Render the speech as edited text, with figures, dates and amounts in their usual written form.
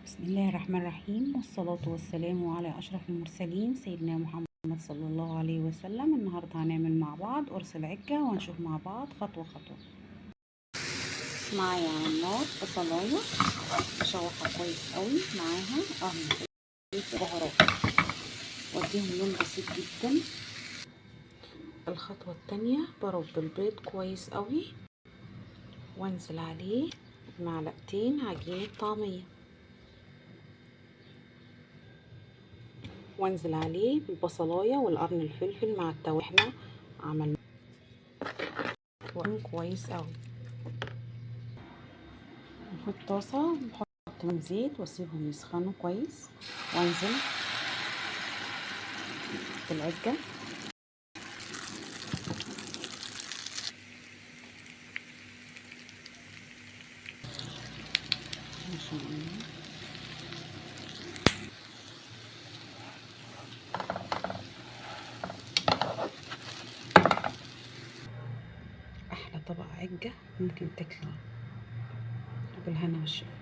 بسم الله الرحمن الرحيم، والصلاة والسلام على أشرف المرسلين سيدنا محمد صلى الله عليه وسلم. النهاردة هنعمل مع بعض قرص العجة، وهنشوف مع بعض خطوة خطوة. معايا على النار بصلاية بشوحها كويس قوي، معاها قرن بهارات واديهم لون بسيط جدا. الخطوة التانية برب البيض كويس قوي، وانزل عليه بمعلقتين عجينة طعمية، وانزل عليه بالبصلايه والقرن الفلفل مع التوابل. عملنا كويس قوي. نحط طاسه، نحط من زيت واسيبهم يسخنوا كويس، وانزل بالعجه. ما شاء الله. احلى طبق عجه ممكن تاكليه، بالهنا والشفا.